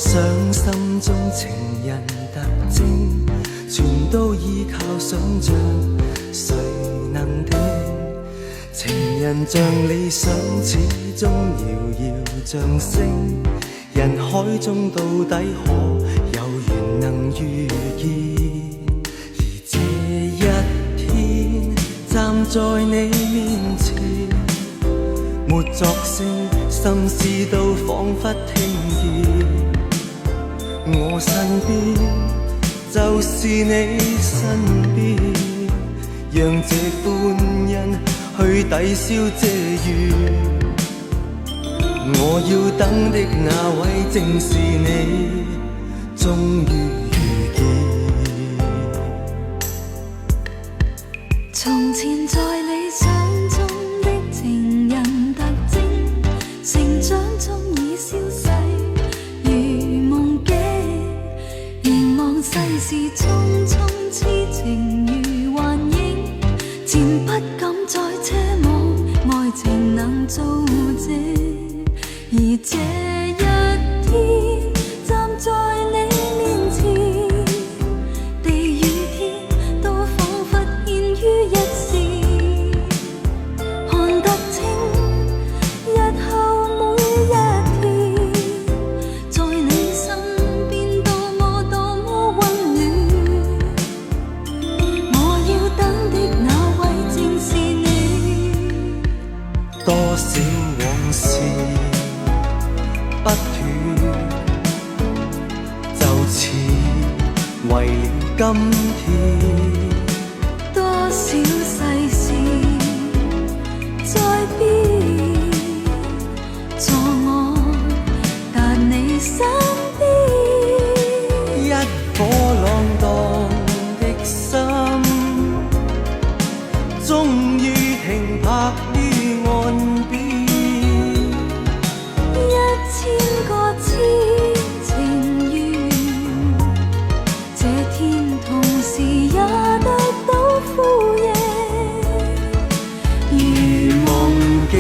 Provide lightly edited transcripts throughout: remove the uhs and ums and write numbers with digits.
想心中情人特徵，全都依靠想像，誰能定？情人像理想，始終遙遙像星。人海中到底可有緣能遇見？而這一天，站在你面前，沒作聲，心思都彷彿聽見。我身邊就是你身邊，讓這歡欣去抵消這怨。我要等的那位正是你，終於遇見。從前在理想中的情人特徵，成長中已消逝如夢境，凝望世事匆匆，痴情如幻影，漸不敢再奢望愛情能做證。而這一天，站在你面前，地與天都彷彿牽於一線，看得清日後每一天，在你身邊多麼多麼溫暖。我要等的那位正是你，多少往事不斷，就似為了今天。多少世事在變，助我達你身邊。一顆浪蕩的心，終於停泊於岸邊。千個痴情緣，這天同時也得到呼應，如夢境。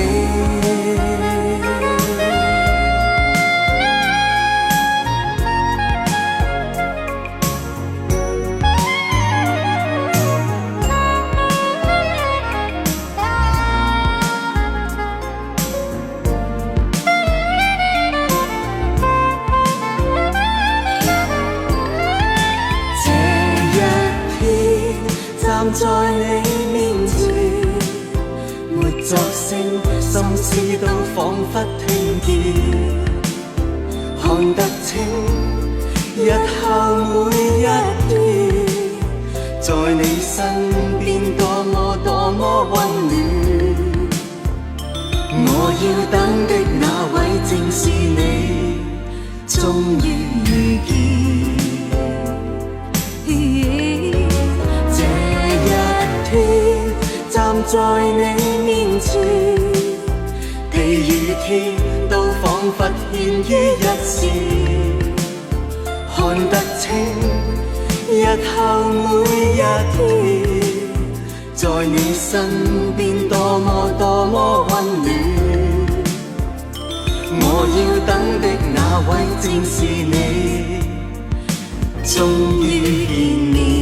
站在你面前，沒作聲，心思都彷彿聽見，看得清日後每一天，在你身邊多麼多麼溫暖。我要等的那位正是你，終於遇見。站在你面前，地與天都彷彿牽於一線，看得清日後每一天，在你身邊多麼多麼溫暖。我要等的那位正是你，終於見面。